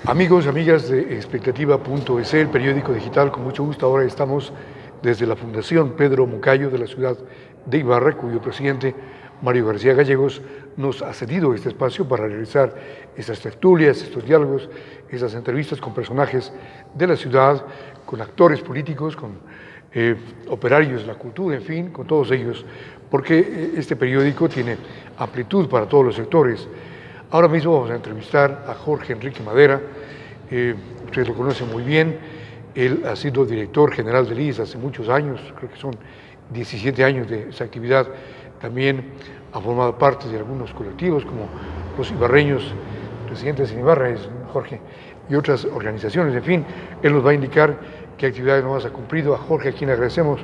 Amigos, amigas de Expectativa.es, el periódico digital, con mucho gusto ahora estamos desde la Fundación Pedro Moncayo de la ciudad de Ibarra, cuyo presidente Mario García Gallegos nos ha cedido este espacio para realizar estas tertulias, estos diálogos, esas entrevistas con personajes de la ciudad, con actores políticos, con operarios de la cultura, en fin, con todos ellos, porque este periódico tiene amplitud para todos los sectores. Ahora mismo vamos a entrevistar a Jorge Enrique Madera. Ustedes lo conocen muy bien. Él ha sido director general del IES hace muchos años, creo que son 17 años de esa actividad. También ha formado parte de algunos colectivos como los ibarreños, residentes en Ibarra, es Jorge, y otras organizaciones. En fin, él nos va a indicar qué actividades nuevas ha cumplido. A Jorge, a quien agradecemos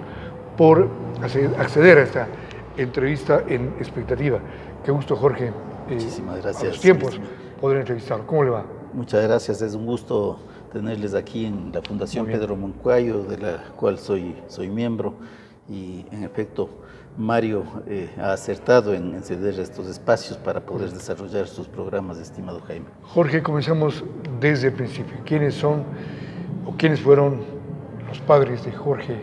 por acceder a esta entrevista en Expectativa. Qué gusto, Jorge. Muchísimas gracias. A los tiempos poder entrevistarlo. ¿Cómo le va? Muchas gracias, es un gusto tenerles aquí en la Fundación Pedro Moncayo, de la cual soy miembro, y en efecto Mario ha acertado en ceder estos espacios para poder desarrollar sus programas, estimado Jaime. Jorge, comenzamos desde el principio. ¿Quiénes son o quiénes fueron los padres de Jorge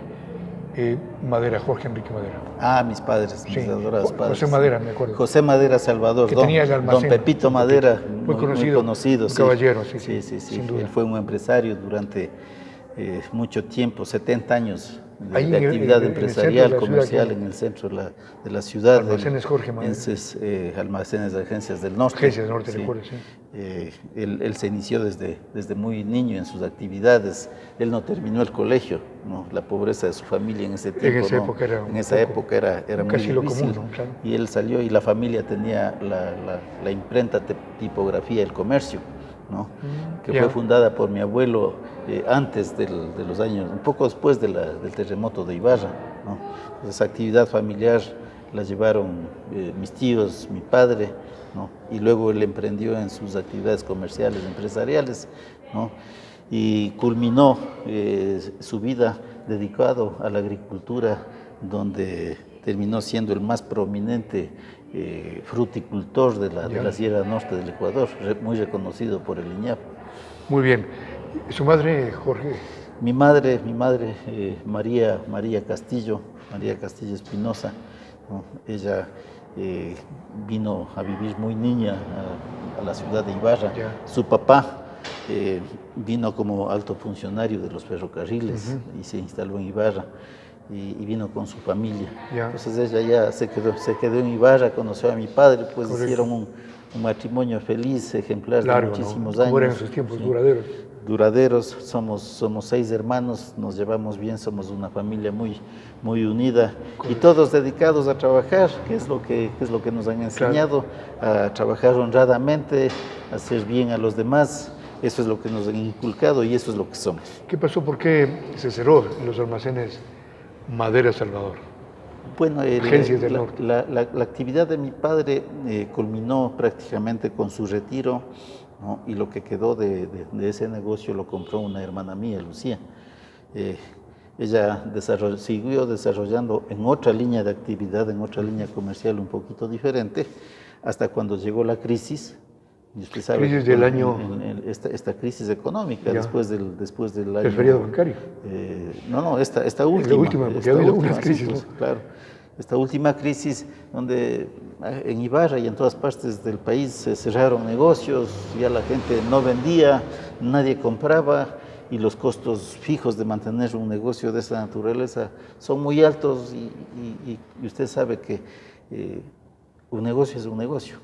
Madera, Jorge Enrique Madera? Mis padres, mis adorados padres. José Madera, me acuerdo. José Madera Salvador, que tenía el almacén, don Pepito Madera, muy conocido, sí. Caballero, sí. Él fue un empresario durante mucho tiempo, 70 años de actividad empresarial, comercial en el centro de la ciudad. Almacenes Jorge Madera. Almacenes de Agencias del Norte. Agencias del Norte, recuerdo, sí. Él se inició desde muy niño en sus actividades. Él no terminó el colegio, ¿no? La pobreza de su familia en ese tiempo. En esa época era muy casi difícil. Lo común, ¿no? Claro. Y él salió y la familia tenía la imprenta tipografía El Comercio, ¿no? Que fue fundada por mi abuelo antes de los años, un poco después del terremoto de Ibarra, ¿no? Esa actividad familiar la llevaron mis tíos, mi padre, ¿no? Y luego él emprendió en sus actividades comerciales, empresariales, ¿no? Y culminó su vida dedicado a la agricultura, donde terminó siendo el más prominente fruticultor de la Sierra Norte del Ecuador, muy reconocido por el INAH. Muy bien. ¿Su madre, Jorge? Mi madre, María Castillo Espinosa, ¿no? Ella vino a vivir muy niña a la ciudad de Ibarra. Su papá vino como alto funcionario de los ferrocarriles y se instaló en Ibarra. Y vino con su familia. Entonces ella ya se quedó en Ibarra, conoció a mi padre, pues hicieron un matrimonio feliz, ejemplar, de muchísimos años. ¿Cómo eran sus tiempos duraderos? Duraderos, somos 6 hermanos, nos llevamos bien, somos una familia muy unida. Y todos dedicados a trabajar, que es lo que nos han enseñado, a trabajar honradamente, a hacer bien a los demás. Eso es lo que nos han inculcado y eso es lo que somos. ¿Qué pasó? ¿Por qué se cerró los almacenes Madera Salvador? Bueno, Agencias del Norte. La actividad de mi padre culminó prácticamente con su retiro, ¿no? Y lo que quedó de ese negocio lo compró una hermana mía, Lucía. Ella siguió desarrollando en otra línea de actividad, en otra línea comercial un poquito diferente, hasta cuando llegó la crisis. Y usted sabe, crisis del año... Esta crisis económica, después del año... ¿El feriado bancario? Esta última. La última, porque ha habido algunas crisis, pues, ¿no? Claro. Esta última crisis, donde en Ibarra y en todas partes del país se cerraron negocios, ya la gente no vendía, nadie compraba, y los costos fijos de mantener un negocio de esa naturaleza son muy altos, y usted sabe que un negocio es un negocio.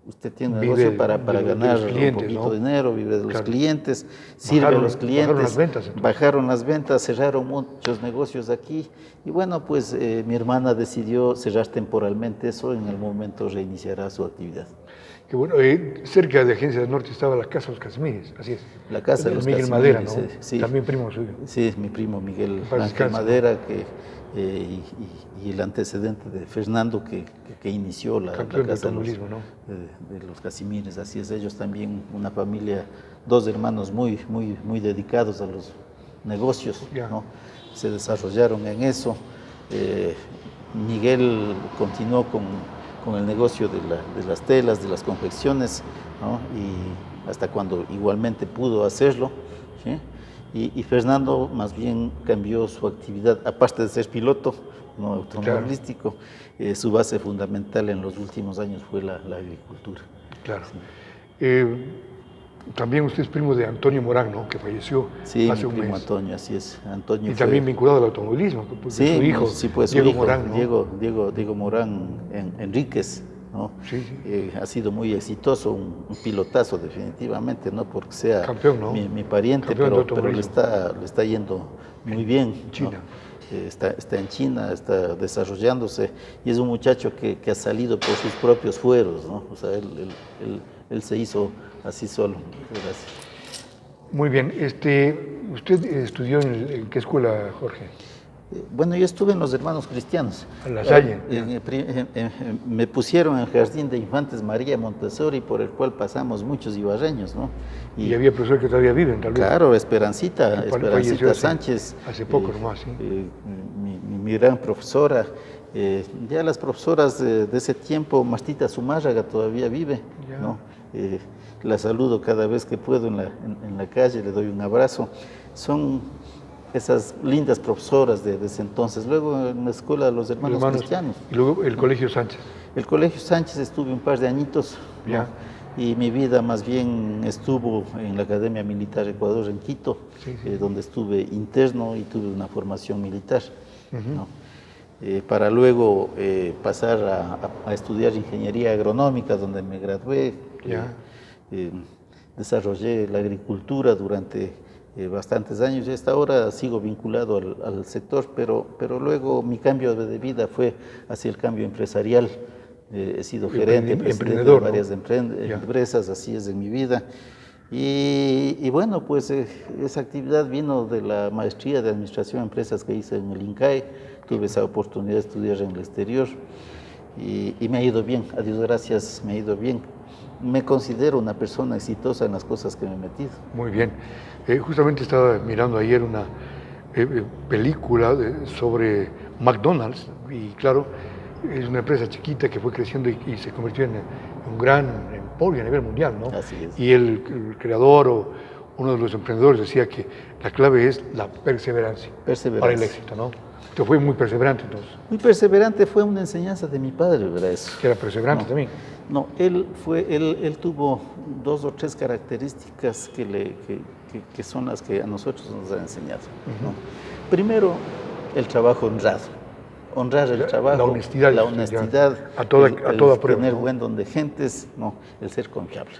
Usted tiene un negocio para ganar un poquito de dinero, vive de los clientes, sirve a los clientes. Bajaron las ventas, cerraron muchos negocios aquí. Y bueno, pues mi hermana decidió cerrar temporalmente eso, en el momento reiniciará su actividad. Que bueno, cerca de Agencias del Norte estaba la Casa de los Casimires, así es. La Casa de los Miguel Casimires, Madera, ¿no? Sí. También primo suyo. Sí, es mi primo Miguel Ángel Madera, y el antecedente de Fernando que inició la Casa de los Casimires. Así es, ellos también una familia, 2 hermanos muy dedicados a los negocios, ¿no? Se desarrollaron en eso. Miguel continuó con el negocio de las telas, de las confecciones, ¿no? Y hasta cuando igualmente pudo hacerlo, ¿sí? Y Fernando más bien cambió su actividad, aparte de ser piloto, no automovilístico, su base fundamental en los últimos años fue la agricultura. Claro. Sí. También usted es primo de Antonio Morán, ¿no? Que falleció hace un primo mes. Antonio, así es. Antonio y también vinculado al automovilismo, porque sí, su hijo, sí, pues, Diego su hijo, Morán, ¿no? Diego Morán Enríquez, ¿no? Sí, sí. Ha sido muy exitoso, un pilotazo definitivamente, no porque sea campeón, ¿no? mi pariente, Campeón pero le está yendo muy bien. En China. ¿no? Está en China, está desarrollándose y es un muchacho que ha salido por sus propios fueros, ¿no? O sea, él se hizo así solo. Gracias. Muy bien. ¿Usted estudió en qué escuela, Jorge? Bueno, yo estuve en los Hermanos Cristianos. En La Salle. Me pusieron en el Jardín de Infantes María Montessori, por el cual pasamos muchos ibarreños, ¿no? Y había profesores que todavía viven, tal vez. Claro, Esperancita Sánchez. Hace poco nomás, sí. Mi gran profesora. Ya las profesoras de ese tiempo, Martita Zumárraga todavía vive, ¿no? La saludo cada vez que puedo en la calle, le doy un abrazo. Son esas lindas profesoras de ese entonces. Luego en la escuela de los hermanos cristianos. Y luego el Colegio Sánchez. El Colegio Sánchez estuve un par de añitos. Ya. ¿no? Y mi vida más bien estuvo en la Academia Militar Ecuador en Quito, sí. Donde estuve interno y tuve una formación militar. ¿no? Para luego pasar a estudiar ingeniería agronómica, donde me gradué. Desarrollé la agricultura durante bastantes años y hasta ahora sigo vinculado al sector, pero luego mi cambio de vida fue hacia el cambio empresarial. He sido gerente, presidente de varias empresas, así es en mi vida. Y bueno, pues esa actividad vino de la maestría de Administración de Empresas que hice en el INCAE. Tuve esa oportunidad de estudiar en el exterior y me ha ido bien, a Dios gracias, me ha ido bien. Me considero una persona exitosa en las cosas que me he metido. Muy bien. Justamente estaba mirando ayer una película sobre McDonald's y claro, es una empresa chiquita que fue creciendo y se convirtió en un gran emporio a nivel mundial, ¿no? Así es. Y el creador o uno de los emprendedores decía que la clave es la perseverancia. Para el éxito, ¿no? Usted fue muy perseverante entonces. Muy perseverante, fue una enseñanza de mi padre, ¿verdad? Eso. Que era perseverante también. No, él tuvo 2 o 3 características que son las que a nosotros nos han enseñado. ¿no? Primero, el trabajo honrado. Honrar el trabajo, la honestidad, a toda prueba, tener ¿no? buen don de gentes, no, el ser confiable.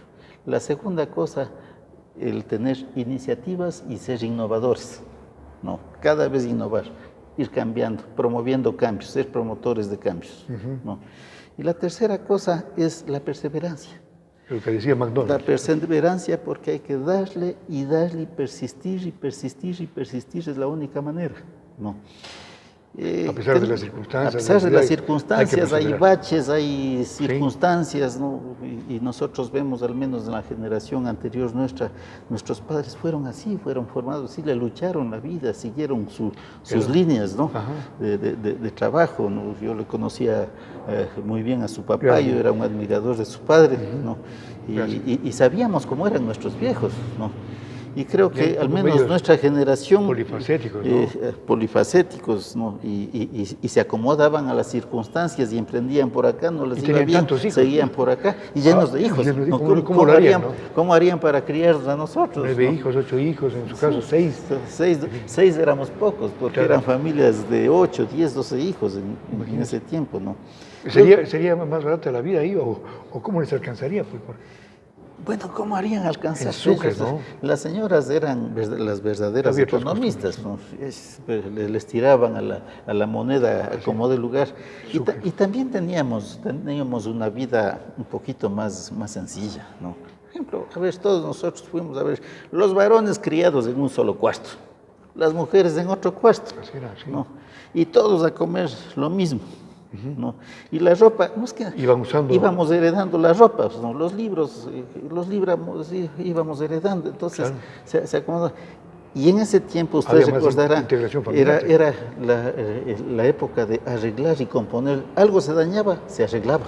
La segunda cosa, el tener iniciativas y ser innovadores. ¿no? Cada vez innovar, ir cambiando, promoviendo cambios, ser promotores de cambios. ¿no? Y la tercera cosa es la perseverancia. Lo que decía McDonald's. La perseverancia, porque hay que darle y darle y persistir y persistir y persistir, es la única manera. ¿no? A pesar de las circunstancias. A pesar de las circunstancias, hay baches, hay circunstancias, sí. ¿no? Y nosotros vemos, al menos en la generación anterior nuestra, nuestros padres fueron así, fueron formados así, le lucharon la vida, siguieron sus líneas, ¿no? de trabajo. ¿no? Yo le conocía muy bien a su papá, yo era un admirador de su padre, ¿no? Y sabíamos cómo eran nuestros viejos, ¿no? Y creo que al menos nuestra generación... Polifacéticos, ¿no? Polifacéticos, ¿no? Y se acomodaban a las circunstancias y emprendían por acá, no les iba bien, seguían por acá, y llenos de hijos. ¿no? ¿Cómo lo harían, no? ¿Cómo harían para criarnos a nosotros? 9 hijos, 8 hijos, en su caso 6. 6 éramos pocos, porque eran familias de 8, 10, 12 hijos en ese tiempo, ¿no? ¿Sería más barata la vida ahí o cómo les alcanzaría? Pues, bueno, ¿cómo harían alcanzar? Sucre, ¿no? Las señoras eran las verdaderas economistas, ¿no? Les tiraban a la moneda como de lugar. Y también teníamos una vida un poquito más sencilla, ¿no? Por ejemplo, a ver, todos nosotros fuimos a ver los varones criados en un solo cuarto, las mujeres en otro cuarto, así era, sí. ¿no? Y todos a comer lo mismo. ¿no? Y la ropa, no es que íbamos heredando la ropa, ¿no? Los libros íbamos heredando, entonces se acomodó. Y en ese tiempo, ustedes recordarán, era la época de arreglar y componer. Algo se dañaba, se arreglaba.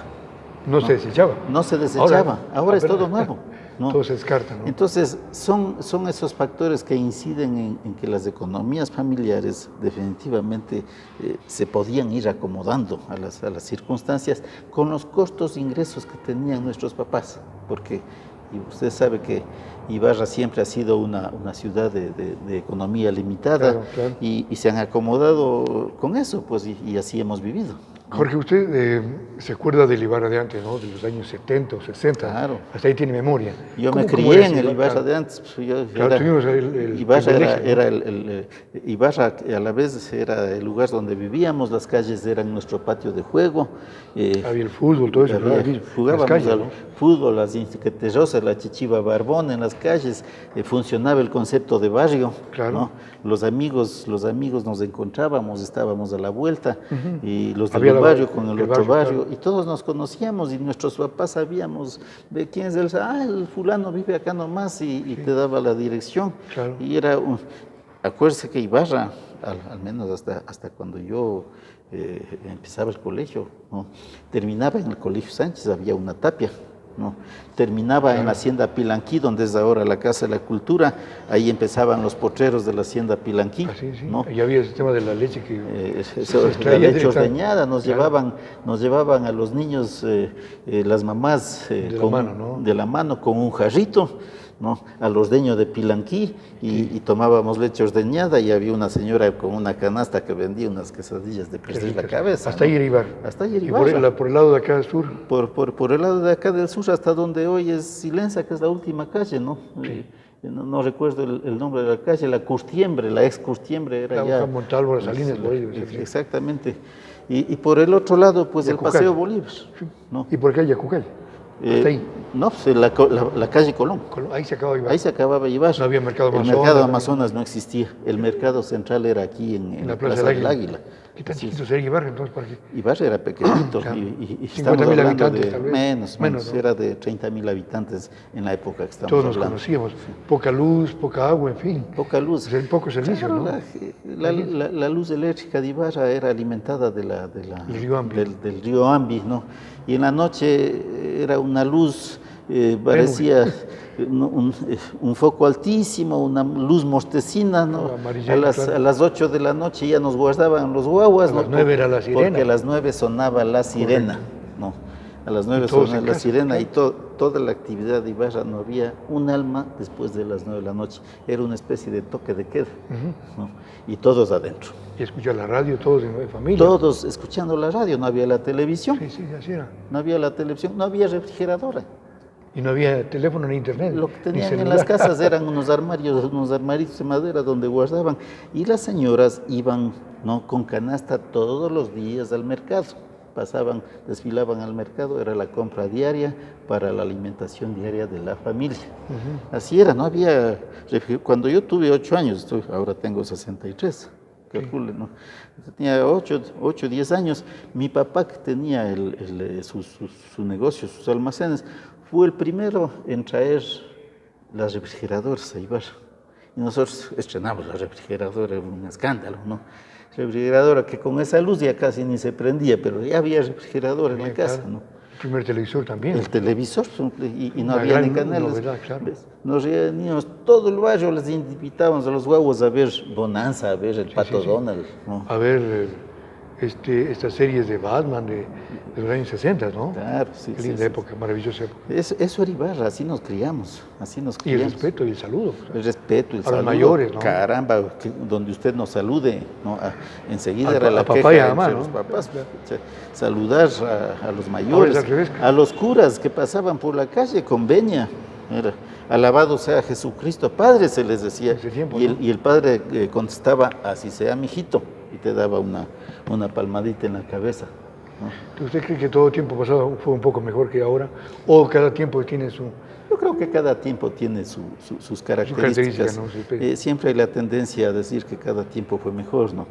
No se desechaba. No se desechaba. Ahora es todo nuevo. ¿no? Todo se descarta, ¿no? Entonces, son esos factores que inciden en que las economías familiares definitivamente se podían ir acomodando a las circunstancias con los costos e ingresos que tenían nuestros papás, porque y usted sabe que Ibarra siempre ha sido una ciudad de economía limitada, claro, claro. Y se han acomodado con eso, pues, y así hemos vivido. Jorge, usted se acuerda del Ibarra de antes, ¿no? De los años 70 o 60. Claro. Hasta ahí tiene memoria. Yo me crié en el Ibarra de antes. Pues claro, tuvimos el Ibarra Ibarra a la vez era el lugar donde vivíamos, las calles eran nuestro patio de juego. Había el fútbol, todo eso. Jugábamos calles, al ¿no? fútbol, las Intiqueterrosas, la Chichiva Barbón en las calles, funcionaba el concepto de barrio, claro. ¿no? Los amigos nos encontrábamos, estábamos a la vuelta, y los Había del barrio con el otro barrio, claro. y todos nos conocíamos, y nuestros papás sabíamos de quién es él. El fulano vive acá nomás, y te daba la dirección. Claro. Y era acuérdese que Ibarra, al menos hasta cuando yo empezaba el colegio, ¿no? Terminaba en el Colegio Sánchez, había una tapia, ¿no? Terminaba en la Hacienda Pilanquí, donde es ahora la Casa de la Cultura. Ahí empezaban los potreros de la Hacienda Pilanquí. Sí. ¿no? Y había el sistema de la leche que la leche ordeñada. Nos llevaban a los niños, las mamás de la mano con un jarrito, ¿no? Al ordeño de Pilanquí, y tomábamos leche ordeñada, y había una señora con una canasta que vendía unas quesadillas de perder la cabeza. Hasta ahí era Ibarra. Hasta ahí era ¿Y Ibarra. por el lado de acá del sur? Por el lado de acá del sur, hasta donde hoy es Silenza, que es la última calle, ¿no? Sí. No recuerdo el nombre de la calle, la Curtiembre, la ex Curtiembre era ya. Montalvo, las Salinas, por ahí. Exactamente. Y por el otro lado, pues el Paseo Bolívar, ¿no? ¿Y por qué Yacucal? Hasta ahí. No, pues la calle Colón. Ahí se acababa Ibarra. Ahí se acababa Ibarra. No había mercado Amazonas. El mercado Amazonas no existía. El mercado central era aquí en la Plaza del Águila. ¿Qué tan chiquito sería Ibarra entonces? ¿Para qué? Ibarra era pequeñito. Claro. Y 50.000 habitantes, tal vez. Menos, ¿no? Era de 30.000 habitantes en la época que estamos hablando. Todos nos conocíamos. Poca luz, poca agua, en fin. Poca luz. Poco servicio, claro, ¿no? La luz eléctrica de Ibarra era alimentada del río Ambi, ¿no? Y en la noche era una luz, parecía un foco altísimo, una luz mortecina, ¿no? A las 8 de la noche ya nos guardaban los guaguas, a las 9 era la sirena. Porque a las 9 sonaba la sirena, ¿no? A las 9 sonaba la sirena, y toda la actividad de Ibarra, no había un alma después de las 9 de la noche. Era una especie de toque de queda, ¿no? Y todos adentro. Y escuchar la radio, todos en familia. Todos escuchando la radio, no había la televisión. Sí, así era. No había la televisión, no había refrigeradora. Y no había teléfono ni internet. Lo que tenían en las casas eran unos armarios de madera donde guardaban. Y las señoras iban, ¿no?, con canasta todos los días al mercado. Desfilaban al mercado, era la compra diaria para la alimentación diaria de la familia. Así era, no había. Cuando yo tuve 8 años, ahora tengo 63. Calcule, ¿no? Tenía 8, 10 años. Mi papá, que tenía su negocio, sus almacenes, fue el primero en traer las refrigeradoras a Ibarra. Y nosotros estrenamos la refrigeradora, era un escándalo, ¿no? Refrigeradora que con esa luz ya casi ni se prendía, pero ya había refrigeradora en la casa, ¿no? El primer televisor también. El televisor, y no había ni canales. Novedad, claro. Nos reuníamos, todo el barrio, les invitábamos a los guaguas a ver Bonanza, a ver el Pato Donald, ¿no? A ver estas series de Batman de los años 60, ¿no? Claro, sí. Qué linda época, maravillosa época. Eso era Ibarra, así nos criamos. Y el respeto y el saludo. El respeto, el saludo. A los mayores, ¿no? Caramba, donde usted nos salude, ¿no? Enseguida era la papá queja y a mamá, entre los papás. Saludar a los mayores, al revés. A los curas que pasaban por la calle con veña. Era, alabado sea Jesucristo, Padre, se les decía. Tiempo, y el padre contestaba, así sea, mijito, y te daba una palmadita en la cabeza, ¿no? ¿Usted cree que todo tiempo pasado fue un poco mejor que ahora? ¿O cada tiempo tiene su...? Yo creo que cada tiempo tiene sus características. ¿No? Sí, siempre hay la tendencia a decir que cada tiempo fue mejor, ¿no?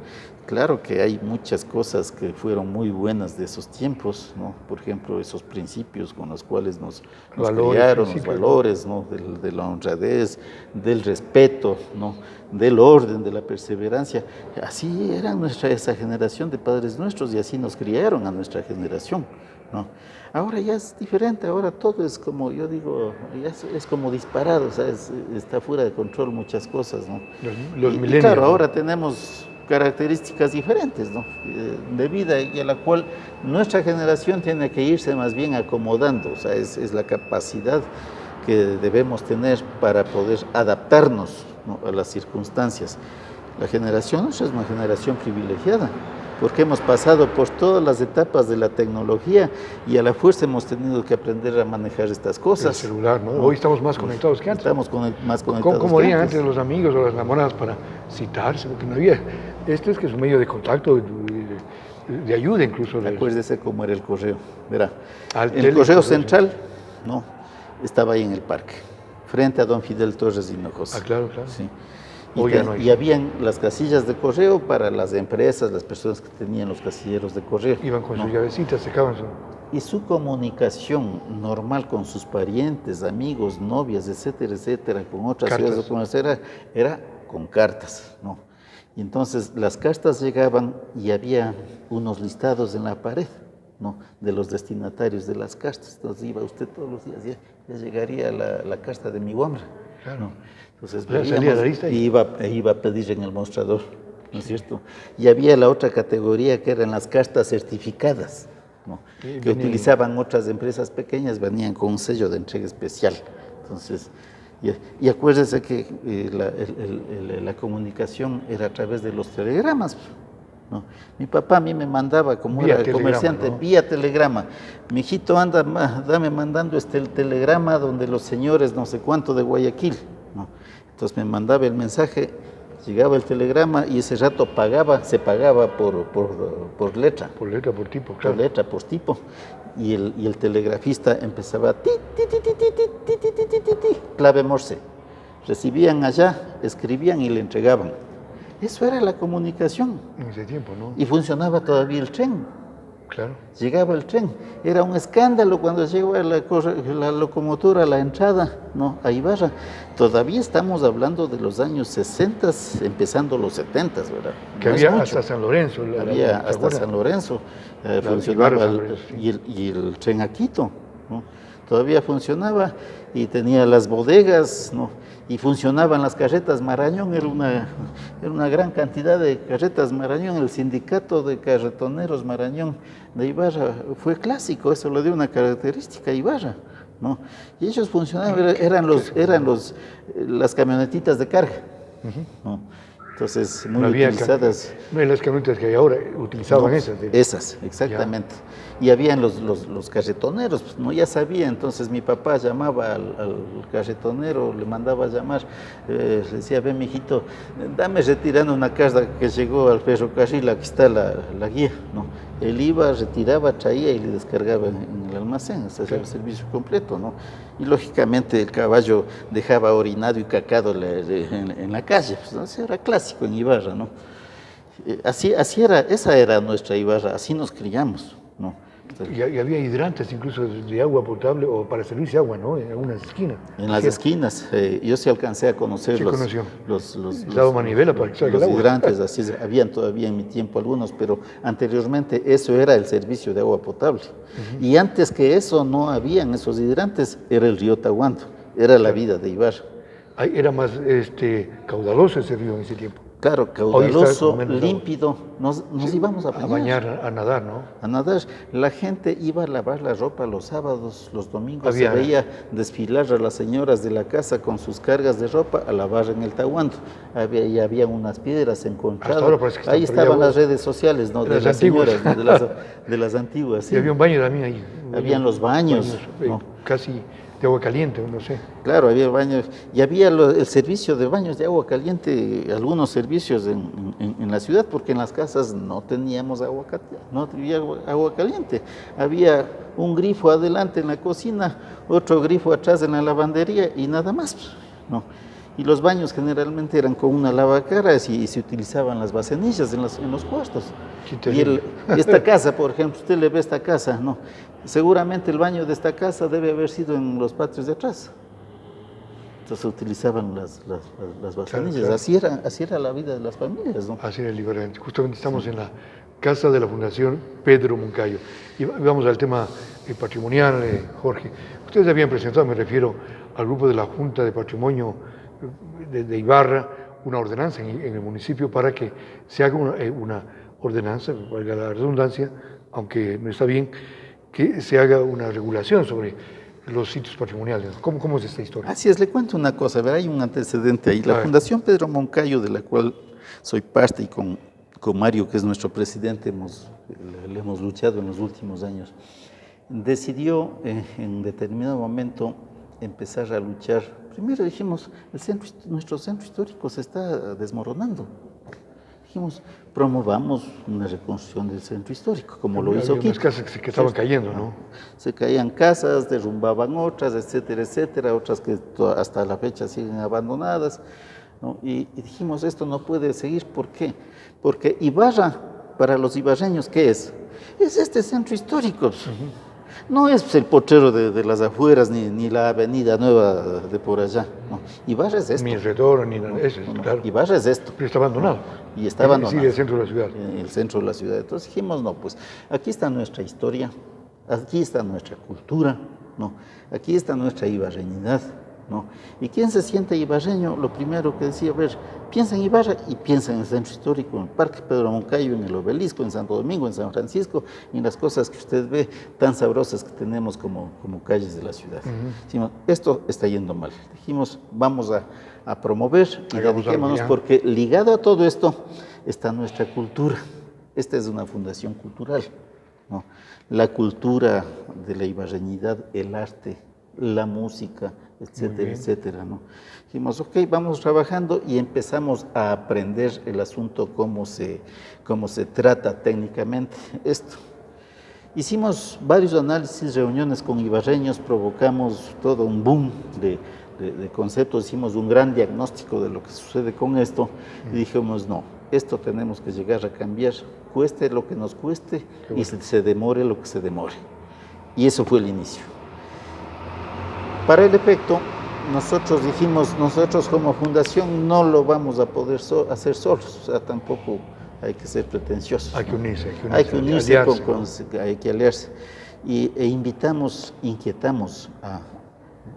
Claro que hay muchas cosas que fueron muy buenas de esos tiempos, ¿no? Por ejemplo, esos principios con los cuales nos criaron, los valores, ¿no? De la honradez, del respeto, ¿no? Del orden, de la perseverancia. Así era esa generación de padres nuestros, y así nos criaron a nuestra generación, ¿no? Ahora ya es diferente, ahora todo es como, yo digo, ya es como disparado, o sea, está fuera de control muchas cosas, ¿no? Los Y millennials, claro, ¿no? ahora tenemos características diferentes, ¿no? De vida y a la cual nuestra generación tiene que irse más bien acomodando, o sea, es la capacidad que debemos tener para poder adaptarnos, ¿no?, a las circunstancias. La generación nuestra es una generación privilegiada, porque hemos pasado por todas las etapas de la tecnología y a la fuerza hemos tenido que aprender a manejar estas cosas. El celular, ¿no? Hoy estamos más conectados que antes. Estamos más conectados ¿Cómo que harían antes. antes los amigos o las enamoradas para citarse? Porque no había. Esto es que es un medio de contacto, de ayuda incluso. Acuérdese cómo era el correo. Verá, Al el correo teléfono, central, ¿no?, estaba ahí en el parque, frente a don Fidel Torres Hinojosa. Ah, claro, claro. Sí. Hoy ya no hay. Y habían las casillas de correo para las empresas, las personas que tenían los casilleros de correo. Iban con ¿no? sus llavecitas, sacaban su. Y su comunicación normal con sus parientes, amigos, novias, etcétera, con otras Cartas. ciudades comerciales, era con cartas, ¿no? Y entonces las cartas llegaban y había unos listados en la pared, ¿no?, de los destinatarios de las cartas. Entonces iba usted todos los días, ya llegaría la carta de mi hombre. Claro. ¿no? Entonces Salía la lista y iba a pedir en el mostrador, ¿no es cierto? Y había la otra categoría que eran las cartas certificadas, ¿no?, que utilizaban otras empresas pequeñas, venían con un sello de entrega especial. Entonces, y acuérdese que la comunicación era a través de los telegramas, ¿no? Mi papá a mí me mandaba, como Vía era telegrama, comerciante, ¿no?, vía telegrama. Mijito, anda, dame mandando el telegrama donde los señores no sé cuánto de Guayaquil, ¿no? Entonces me mandaba el mensaje, llegaba el telegrama y ese rato se pagaba por letra. Por letra, por tipo, claro. Por letra, por tipo. Y el telegrafista empezaba ti, ti, ti, ti, ti, ti, ti, ti, ti, ti, ti, clave Morse. Recibían allá, escribían y le entregaban. Eso era la comunicación. En ese tiempo, ¿no? Y funcionaba todavía el tren. Claro. Llegaba el tren. Era un escándalo cuando llegó la locomotora a la entrada, ¿no?, a Ibarra. Todavía estamos hablando de los años 60, empezando los 70, ¿verdad? Que No había es hasta San Lorenzo. Había hasta San Lorenzo. Funcionaba Ibarra, San Lorenzo, sí. y el tren a Quito, ¿no? Todavía funcionaba y tenía las bodegas, ¿no? Y funcionaban las carretas Marañón, era una gran cantidad de carretas Marañón. El sindicato de carretoneros Marañón de Ibarra fue clásico, eso le dio una característica a Ibarra, ¿no? Y ellos funcionaban, eran las camionetitas de carga, ¿no? Entonces, muy utilizadas. No hay las camionetas que hay ahora, utilizaban No, esas. Esas, exactamente. Ya. Y habían los carretoneros, pues, no, ya sabía. Entonces mi papá llamaba al carretonero, le mandaba a llamar, le decía, ve, mijito, dame retirando una carga que llegó al ferrocarril, aquí está la guía, ¿no? Él iba, retiraba, traía y le descargaba en el almacén, ese era el servicio completo, ¿no? Y lógicamente el caballo dejaba orinado y cacado en la calle, pues, ¿no? Eso era clásico en Ibarra, ¿no? Así era, esa era nuestra Ibarra, así nos criamos, ¿no? Y había hidrantes incluso de agua potable o para servirse agua, ¿no?, en algunas esquinas. En las esquinas, yo sí alcancé a conocer los manivela para que salga el agua. hidrantes, así habían todavía en mi tiempo algunos, pero anteriormente eso era el servicio de agua potable. Y antes que eso no habían esos hidrantes, era el río Tahuanto, era la vida de Ibarra. Era más caudaloso ese río en ese tiempo. Claro, caudaloso, límpido, nos íbamos a bañar. A bañar, a nadar, ¿no? A nadar. La gente iba a lavar la ropa los sábados, los domingos, se veía desfilar a las señoras de la casa con sus cargas de ropa a lavar en el Tahuanto. Y había unas piedras encontradas. Ahí estaban las redes sociales, ¿no?, de las señoras, de las antiguas. Sí. Y había un baño también ahí. Habían los baños, ¿no?, casi de agua caliente, no sé. Claro, había baños, y había el servicio de baños de agua caliente, algunos servicios en la ciudad, porque en las casas no teníamos agua caliente. Había un grifo adelante en la cocina, otro grifo atrás en la lavandería y nada más, ¿no? Y los baños generalmente eran con una lavacaras y se utilizaban las bacenillas en los cuartos. Y esta casa, por ejemplo, usted le ve esta casa, ¿no? Seguramente el baño de esta casa debe haber sido en los patios de atrás. Entonces utilizaban las bacenillas. Claro. Así era la vida de las familias, ¿no? Así era el liberante. Justamente estamos en la Casa de la Fundación Pedro Moncayo. Y vamos al tema patrimonial, Jorge. Ustedes habían presentado, me refiero al grupo de la Junta de Patrimonio de Ibarra, una ordenanza en el municipio para que se haga una ordenanza, valga la redundancia, aunque no está bien, que se haga una regulación sobre los sitios patrimoniales. ¿Cómo es esta historia? Así es, le cuento una cosa, a ver, hay un antecedente ahí. La Fundación Pedro Moncayo, de la cual soy parte, y con Mario, que es nuestro presidente, le hemos luchado en los últimos años, decidió en determinado momento empezar a luchar. Primero dijimos, nuestro centro histórico se está desmoronando. Dijimos, promovamos una reconstrucción del centro histórico, como lo hizo aquí. Había unas casas que estaban cayendo, ¿no? Se caían casas, derrumbaban otras, etcétera, etcétera, otras que hasta la fecha siguen abandonadas, ¿no? Y dijimos, esto no puede seguir. ¿Por qué? Porque Ibarra, para los ibarreños, ¿qué es? Es este centro histórico. No es el potrero de las afueras, ni la avenida nueva de por allá. No. Ibarra es esto. Ni el retorno, ni nada. Claro. Ibarra es esto. Pero está abandonado. Y está abandonado. Sí, el centro de la ciudad. El centro de la ciudad. Entonces dijimos, no, pues aquí está nuestra historia, aquí está nuestra cultura, ¿no? Aquí está nuestra ibarreñidad, ¿no? Y quien se siente ibarreño, lo primero que decía, a ver, piensa en Ibarra y piensa en el centro histórico, en el Parque Pedro Moncayo, en el Obelisco, en Santo Domingo, en San Francisco, y en las cosas que usted ve tan sabrosas que tenemos como calles de la ciudad. Dijimos, esto está yendo mal. Dijimos, vamos a promover y dediquémonos, porque ligado a todo esto está nuestra cultura. Esta es una fundación cultural, ¿no? La cultura de la ibarreñidad, el arte, la música, etcétera, etcétera, ¿no? Dijimos, ok, vamos trabajando, y empezamos a aprender el asunto, cómo se trata técnicamente esto. Hicimos varios análisis, reuniones con ibarreños, provocamos todo un boom de conceptos, hicimos un gran diagnóstico de lo que sucede con esto, y dijimos, no, esto tenemos que llegar a cambiar, cueste lo que nos cueste, y se demore lo que se demore. Y eso fue el inicio. Para el efecto, nosotros dijimos, nosotros como fundación no lo vamos a poder hacer solos, o sea, tampoco hay que ser pretenciosos. Hay que unirse, hay que unirse, hay que aliarse. Inquietamos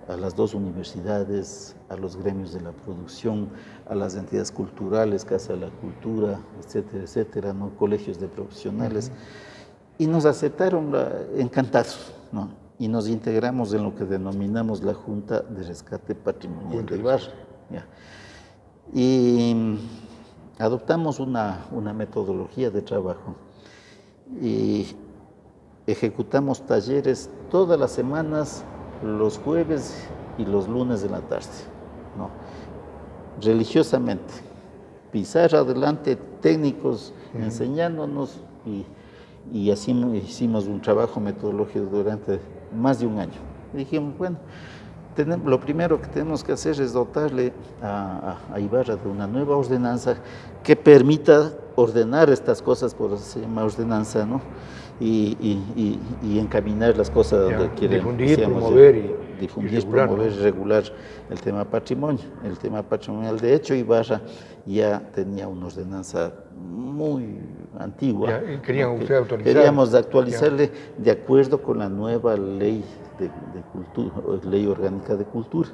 a las dos universidades, a los gremios de la producción, a las entidades culturales, Casa de la Cultura, etcétera, etcétera, ¿no? Colegios de profesionales, y nos aceptaron encantados, ¿no? Y nos integramos en lo que denominamos la Junta de Rescate Patrimonial de Ibarra. Y adoptamos una metodología de trabajo y ejecutamos talleres todas las semanas, los jueves y los lunes de la tarde, ¿no? Religiosamente, pizarra adelante, técnicos enseñándonos, y así hicimos un trabajo metodológico durante más de un año. Y dijimos, bueno, lo primero que tenemos que hacer es dotarle a Ibarra de una nueva ordenanza que permita ordenar estas cosas, por eso se llama ordenanza, ¿no? Y encaminar las cosas donde queremos. Difundir, promover y regular el tema patrimonio. El tema patrimonial, de hecho, Ibarra ya tenía una ordenanza muy antigua. Queríamos actualizarle de acuerdo con la nueva ley de cultura, ley orgánica de cultura.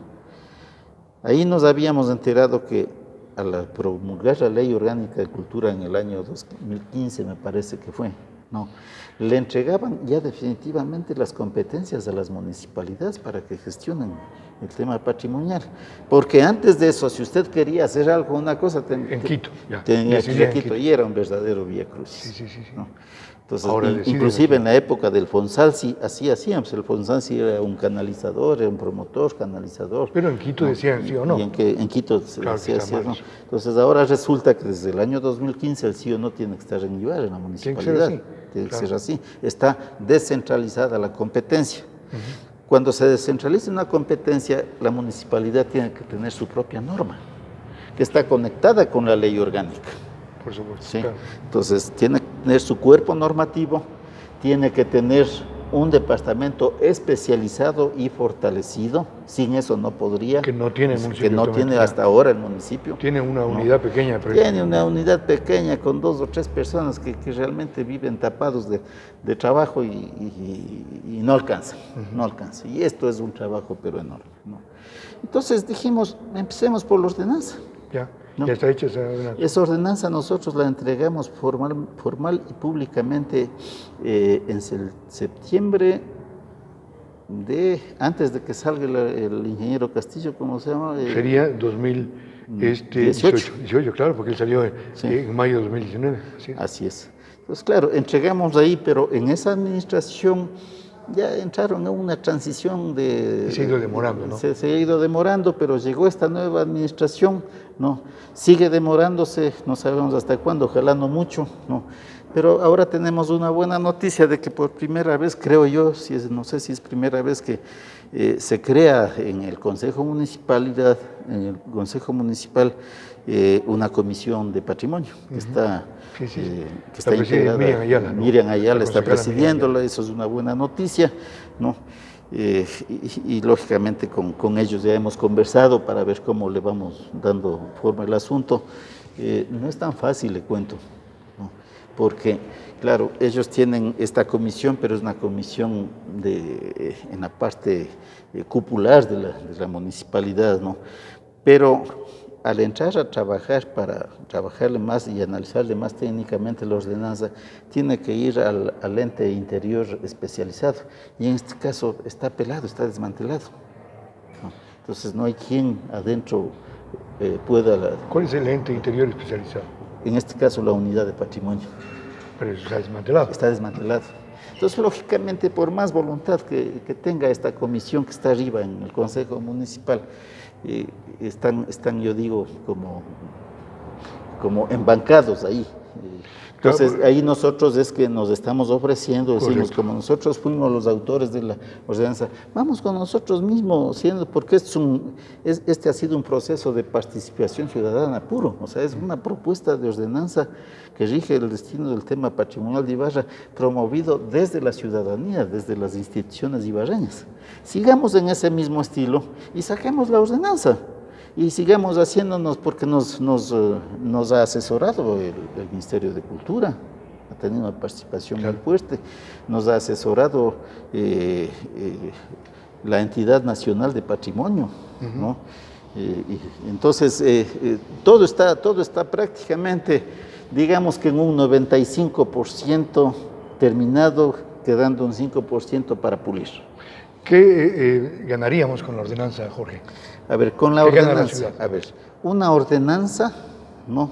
Ahí nos habíamos enterado que al promulgar la ley orgánica de cultura en el año 2015, me parece que fue, no, le entregaban ya definitivamente las competencias a las municipalidades para que gestionen el tema patrimonial. Porque antes de eso, si usted quería hacer algo, una cosa, en Quito, tenía que ir a Quito, y era un verdadero viacrucis. Sí. ¿No? Entonces, inclusive en la época del Fonsalci, así hacíamos. El Fonsalci era un canalizador, era un promotor, canalizador. Pero en Quito, ¿no?, decían sí o no. Y en Quito se decía sí o no. Entonces ahora resulta que desde el año 2015 el sí o no tiene que estar en Ibarra, en la municipalidad. Tiene que ser así. Está descentralizada la competencia. Cuando se descentraliza una competencia, la municipalidad tiene que tener su propia norma, que está conectada con la ley orgánica. Por supuesto. ¿Sí? Claro. Entonces, tiene que tener su cuerpo normativo, tiene que tener un departamento especializado y fortalecido. Sin eso no podría. Que no tiene el municipio. Que no tiene hasta ahora el municipio. Tiene una unidad pequeña. Tiene una unidad pequeña con 2 o 3 personas que realmente viven tapados de trabajo y no alcanza, no alcanza. Y esto es un trabajo pero enorme, ¿no? Entonces dijimos, empecemos por la ordenanza. Ya, ¿no? Ya está hecha esa ordenanza. Esa ordenanza nosotros la entregamos formal y públicamente en septiembre antes de que salga el ingeniero Castillo, ¿cómo se llama? Sería 2018, claro, porque él salió en mayo de 2019. Así es. Entonces, claro, entregamos ahí, pero en esa administración ya entraron en una transición se ha ido demorando, ¿no? Se ha ido demorando, pero llegó esta nueva administración, ¿no? Sigue demorándose, no sabemos hasta cuándo, ojalá no mucho, ¿no? Pero ahora tenemos una buena noticia de que por primera vez, creo yo, no sé si es primera vez que se crea en el Consejo Municipal una comisión de patrimonio que está integrada. Miriam Ayala está presidiéndola, eso es una buena noticia, ¿no? Y lógicamente con ellos ya hemos conversado para ver cómo le vamos dando forma al asunto. No es tan fácil, le cuento, ¿no? Porque, claro, ellos tienen esta comisión, pero es una comisión en la parte cupular de la municipalidad, ¿no? Pero al entrar a trabajar, para trabajarle más y analizarle más técnicamente la ordenanza, tiene que ir al ente interior especializado. Y en este caso está pelado, está desmantelado, ¿no? Entonces no hay quien adentro pueda... ¿Cuál es el ente interior especializado? En este caso la unidad de patrimonio. Pero eso está desmantelado. Está desmantelado. Entonces, lógicamente, por más voluntad que tenga esta comisión que está arriba en el Consejo Municipal, están, yo digo, como embancados ahí. Entonces, ahí nosotros es que nos estamos ofreciendo, decimos, correcto, como nosotros fuimos los autores de la ordenanza, vamos con nosotros mismos, porque este ha sido un proceso de participación ciudadana puro, o sea, es una propuesta de ordenanza que rige el destino del tema patrimonial de Ibarra, promovido desde la ciudadanía, desde las instituciones ibarreñas. Sigamos en ese mismo estilo y saquemos la ordenanza. Y sigamos haciéndonos, porque nos ha asesorado el Ministerio de Cultura, ha tenido una participación muy fuerte, nos ha asesorado la Entidad Nacional de Patrimonio, ¿no? Entonces, todo está prácticamente, digamos que en un 95% terminado, quedando un 5% para pulir. ¿Qué ganaríamos con la ordenanza, Jorge? A ver, con la ordenanza, una ordenanza, ¿no?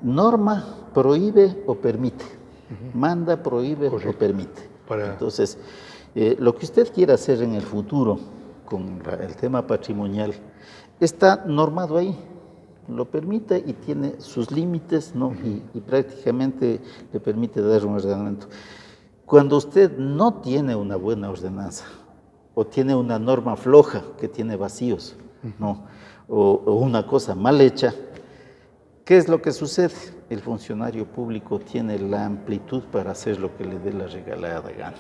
Norma, prohíbe o permite, manda, prohíbe, correcto, o permite. Entonces, lo que usted quiera hacer en el futuro con el tema patrimonial está normado ahí, lo permite y tiene sus límites, ¿no? Y prácticamente le permite dar un ordenamiento. Cuando usted no tiene una buena ordenanza o tiene una norma floja que tiene vacíos, ¿no? o una cosa mal hecha, ¿qué es lo que sucede? El funcionario público tiene la amplitud para hacer lo que le dé la regalada gana,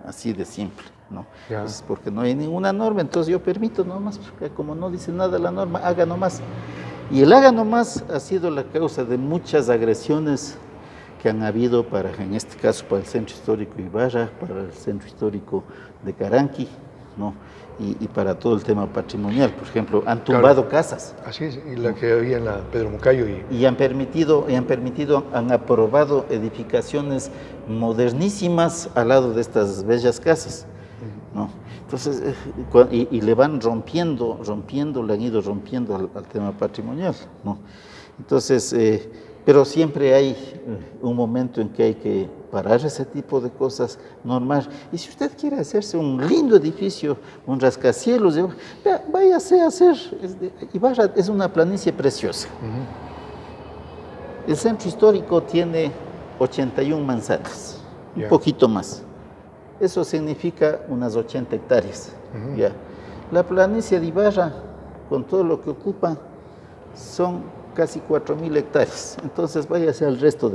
así de simple, ¿no? Es porque no hay ninguna norma, entonces yo permito nomás, porque como no dice nada la norma, haga nomás. Y el haga nomás ha sido la causa de muchas agresiones que han habido en este caso, para el Centro Histórico Ibarra, para el Centro Histórico de Caranqui, ¿no? Y para todo el tema patrimonial. Por ejemplo, han tumbado casas. Así es, y la que había en la Pedro Moncayo. Y han aprobado edificaciones modernísimas al lado de estas bellas casas, ¿no? Entonces, y le van rompiendo, le han ido rompiendo al tema patrimonial, ¿no? Entonces, pero siempre hay un momento en que hay que parar ese tipo de cosas, normar. Y si usted quiere hacerse un lindo edificio, un rascacielos, váyase a hacer. Ibarra es una planicie preciosa. El centro histórico tiene 81 manzanas, un poquito más. Eso significa unas 80 hectáreas. Ya. La planicie de Ibarra, con todo lo que ocupa, son casi 4.000 hectáreas. Entonces váyase al resto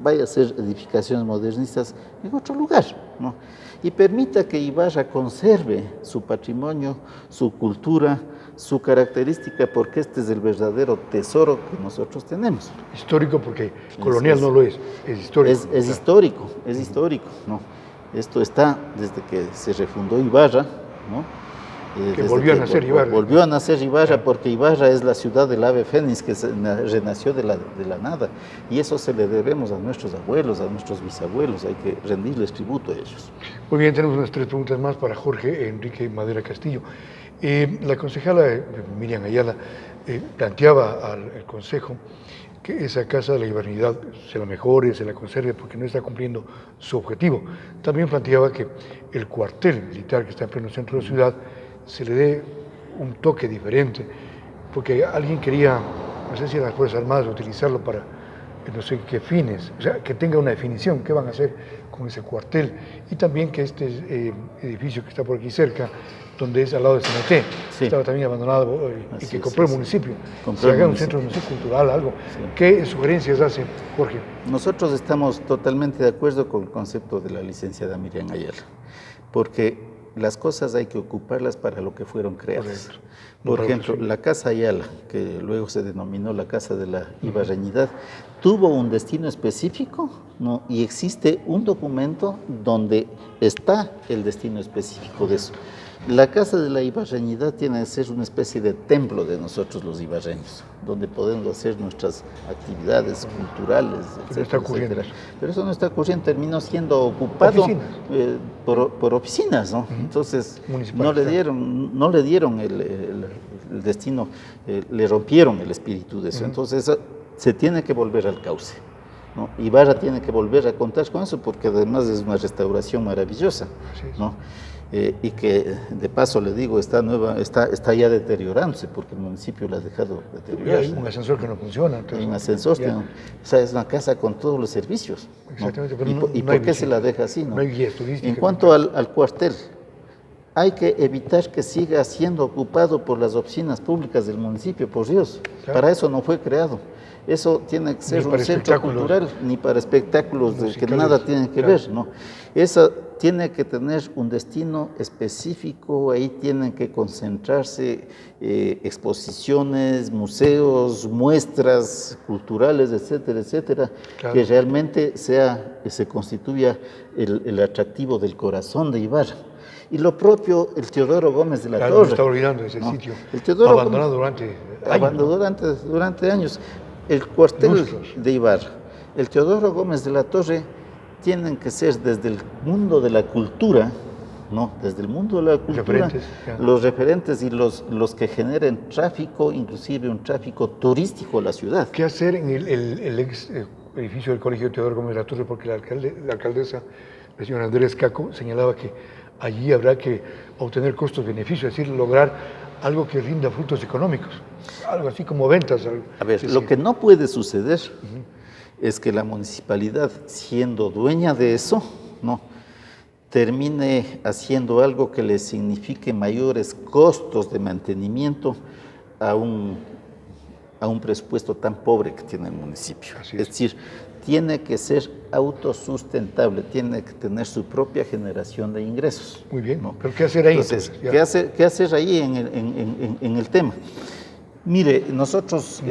vaya a hacer edificaciones modernistas en otro lugar, ¿no? Y permita que Ibarra conserve su patrimonio, su cultura, su característica, porque este es el verdadero tesoro que nosotros tenemos. Histórico porque colonial no lo es histórico. Es histórico, ¿no? Esto está desde que se refundó Ibarra, ¿no? Que volvió a nacer Ibarra. Volvió a nacer Ibarra porque Ibarra es la ciudad del ave fénix que renació de la nada. Y eso se le debemos a nuestros abuelos, a nuestros bisabuelos. Hay que rendirles tributo a ellos. Muy bien, tenemos unas 3 preguntas más para Jorge Enrique Madera Castillo. La concejala Miriam Ayala planteaba al Consejo que esa casa de la Ibarranidad se la mejore, se la conserve, porque no está cumpliendo su objetivo. También planteaba que el cuartel militar que está en pleno centro de la ciudad se le dé un toque diferente, porque alguien quería, no sé si las Fuerzas Armadas, utilizarlo para no sé qué fines, o sea, que tenga una definición, qué van a hacer con ese cuartel, y también que este edificio que está por aquí cerca, donde es al lado de CNT, estaba también abandonado y que compró el municipio, se haga un centro, no sé, cultural, algo. ¿Qué sugerencias hace Jorge? Nosotros estamos totalmente de acuerdo con el concepto de la licenciada Miriam Ayala, porque las cosas hay que ocuparlas para lo que fueron creadas. Por ejemplo, la Casa Ayala, que luego se denominó la Casa de la Ibarreñidad, tuvo un destino específico, ¿no? Y existe un documento donde está el destino específico de eso. La Casa de la Ibarreñidad tiene que ser una especie de templo de nosotros los ibarreños, donde podemos hacer nuestras actividades culturales, etcétera, etcétera. Pero eso no está ocurriendo, terminó siendo ocupado por oficinas, ¿no? Entonces no le dieron el destino, le rompieron el espíritu de eso. Entonces se tiene que volver al cauce, ¿no? Ibarra tiene que volver a contar con eso, porque además es una restauración maravillosa, ¿no? Y que de paso le digo, está ya deteriorándose porque el municipio la ha dejado deteriorarse. Y hay un ascensor que no funciona. Hay un ascensor que no, o sea, es una casa con todos los servicios. Exactamente, ¿No? ¿Y por qué se la deja así? No hay guías turísticas. En cuanto al cuartel, hay que evitar que siga siendo ocupado por las oficinas públicas del municipio, por Dios. Claro. Para eso no fue creado. Eso tiene que ser un centro cultural, ni para espectáculos que nada tienen que ver, ¿no? Eso tiene que tener un destino específico, ahí tienen que concentrarse exposiciones, museos, muestras culturales, etcétera, etcétera, que realmente se constituya el atractivo del corazón de Ibarra. Y lo propio, el Teodoro Gómez de la Torre. Está olvidando ese sitio, abandonado durante años. El cuartel de Ibarra, el Teodoro Gómez de la Torre, tienen que ser desde el mundo de la cultura, ¿no? Desde el mundo de la cultura, los referentes y los que generen tráfico, inclusive un tráfico turístico a la ciudad. ¿Qué hacer en el ex edificio del Colegio Teodoro Gómez de la Torre? Porque la alcaldesa, la señora Andrés Caco, señalaba que allí habrá que obtener costos-beneficios, es decir, lograr algo que rinda frutos económicos, algo así como ventas. A ver, lo que no puede suceder es que la municipalidad, siendo dueña de eso, ¿no?, termine haciendo algo que le signifique mayores costos de mantenimiento a un presupuesto tan pobre que tiene el municipio. Es decir, tiene que ser autosustentable, tiene que tener su propia generación de ingresos. Muy bien, ¿no? Pero ¿qué hacer ahí? Entonces, ¿qué hacer ahí en el tema? Mire, nosotros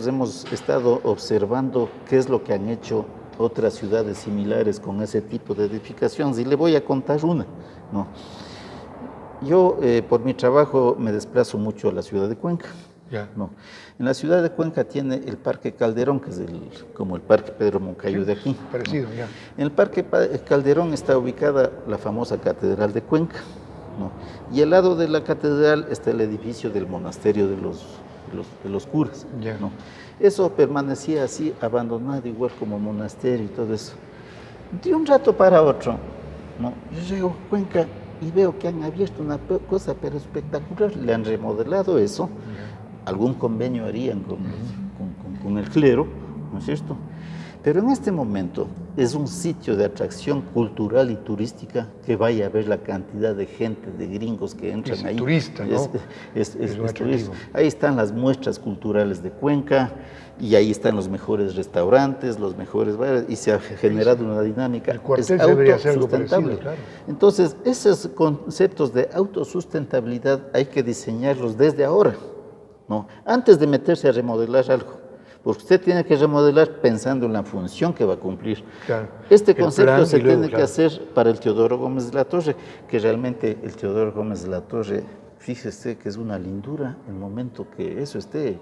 hemos estado observando qué es lo que han hecho otras ciudades similares con ese tipo de edificaciones, y le voy a contar una, ¿no? Yo, por mi trabajo, me desplazo mucho a la ciudad de Cuenca. ¿No? En la ciudad de Cuenca tiene el Parque Calderón, que es como el Parque Pedro Moncayo de aquí. Parecido, ¿no? En el Parque Calderón está ubicada la famosa Catedral de Cuenca, ¿no? Y al lado de la catedral está el edificio del monasterio de los curas, ¿no? Eso permanecía así, abandonado, igual como monasterio y todo eso. De un rato para otro, ¿no?, yo llego a Cuenca y veo que han abierto una cosa pero espectacular, le han remodelado eso. Algún convenio harían con el clero, ¿no es cierto? Pero en este momento es un sitio de atracción cultural y turística que vaya a ver la cantidad de gente, de gringos que entran es ahí. Turista, ¿no? Es turista. Ahí están las muestras culturales de Cuenca y ahí están los mejores restaurantes, los mejores bares y se ha generado una dinámica. El cuartel debería ser algo parecido, claro. Entonces, esos conceptos de autosustentabilidad hay que diseñarlos desde ahora, ¿no? Antes de meterse a remodelar algo. Porque usted tiene que remodelar pensando en la función que va a cumplir. Claro. Este concepto se tiene que hacer para el Teodoro Gómez de la Torre, que realmente el Teodoro Gómez de la Torre, fíjese que es una lindura el momento que eso esté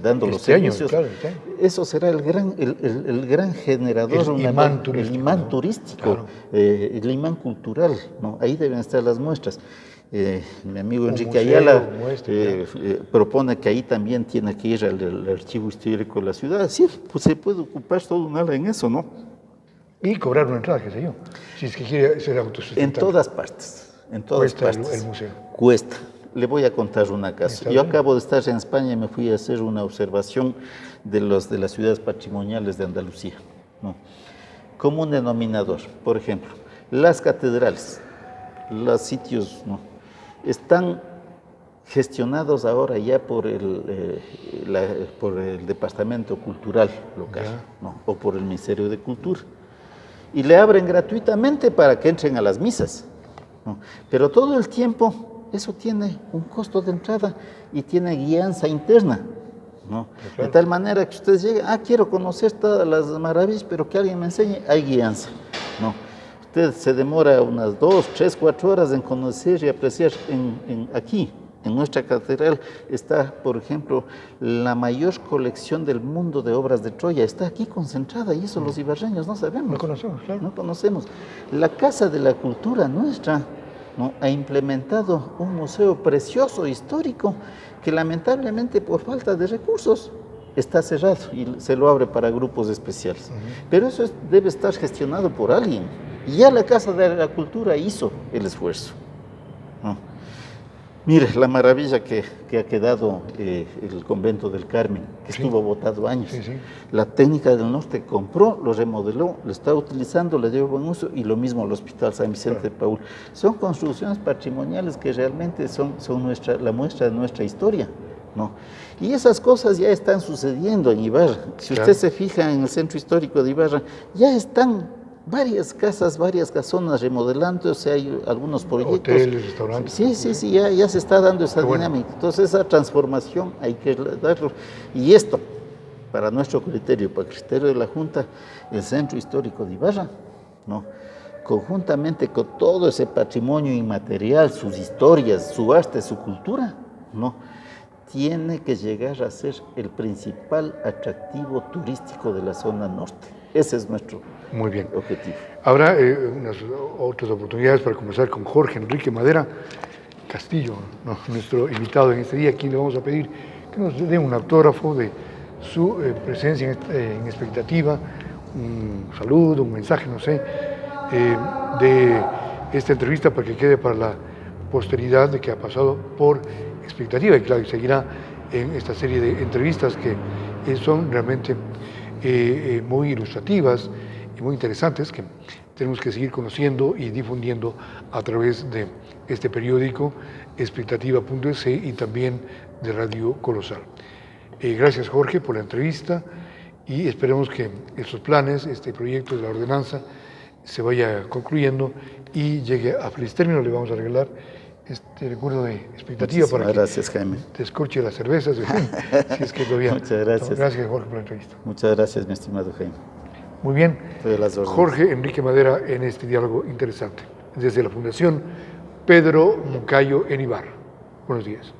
dando los servicios. Claro, eso será el gran generador, el imán turístico, claro. El imán cultural, ¿no? Ahí deben estar las muestras. Mi amigo Enrique Ayala propone que ahí también tiene que ir al archivo histórico de la ciudad. Sí, pues se puede ocupar todo un ala en eso, ¿no? Y cobrar una entrada, qué sé yo, si es que quiere ser autosustentable. En todas partes, cuesta el museo. Cuesta. Le voy a contar una cosa. Yo acabo de estar en España y me fui a hacer una observación de las ciudades patrimoniales de Andalucía, ¿no? Como un denominador, por ejemplo, las catedrales, los sitios, ¿no?, están gestionados ahora ya por el Departamento Cultural local, ¿no?, o por el Ministerio de Cultura. Y le abren gratuitamente para que entren a las misas, ¿no? Pero todo el tiempo eso tiene un costo de entrada y tiene guianza interna, ¿no? Claro. De tal manera que ustedes lleguen, quiero conocer todas las maravillas, pero que alguien me enseñe, hay guianza, ¿no? Usted se demora unas 2, 3, 4 horas en conocer y apreciar. Aquí, en nuestra catedral, está, por ejemplo, la mayor colección del mundo de obras de Troya. Está aquí concentrada y eso los ibarreños no sabemos. No conocemos, claro. No conocemos. La Casa de la Cultura nuestra, ¿no?, ha implementado un museo precioso, histórico, que lamentablemente por falta de recursos está cerrado y se lo abre para grupos especiales. Pero eso debe estar gestionado por alguien. Y ya la Casa de la Cultura hizo el esfuerzo, ¿no? Mire, la maravilla que ha quedado el convento del Carmen, que estuvo botado años. La técnica del norte compró, lo remodeló, lo está utilizando, le dio buen uso, y lo mismo el Hospital San Vicente de Paúl. Son construcciones patrimoniales que realmente son la muestra de nuestra historia, ¿no? Y esas cosas ya están sucediendo en Ibarra. Si usted se fija en el centro histórico de Ibarra, ya están varias casas, varias casonas remodelándose, hay algunos proyectos. Hoteles, restaurantes. Sí, ya se está dando esa dinámica. Entonces esa transformación hay que darlo. Y esto, para nuestro criterio, para el criterio de la Junta, el centro histórico de Ibarra, ¿no?, conjuntamente con todo ese patrimonio inmaterial, sus historias, su arte, su cultura, ¿no?, tiene que llegar a ser el principal atractivo turístico de la zona norte. Ese es nuestro objetivo. Habrá unas otras oportunidades para conversar con Jorge Enrique Madera Castillo, ¿no?, nuestro invitado en este día. Aquí le vamos a pedir que nos dé un autógrafo de su presencia en expectativa, un saludo, un mensaje, no sé, de esta entrevista para que quede para la posteridad de que ha pasado por expectativa, y claro, seguirá en esta serie de entrevistas que son realmente muy ilustrativas y muy interesantes, que tenemos que seguir conociendo y difundiendo a través de este periódico expectativa.es y también de Radio Colosal. Gracias, Jorge, por la entrevista, y esperemos que estos planes, este proyecto de la ordenanza, se vaya concluyendo y llegue a feliz término. Le vamos a regalar este recuerdo de expectativa para que Jaime, te escorche las cervezas, si es que todavía. Muchas gracias. Gracias, Jorge, por la entrevista. Muchas gracias, mi estimado Jaime. Muy bien. Jorge Enrique Madera en este diálogo interesante, desde la Fundación Pedro Moncayo en Ibarra. Buenos días.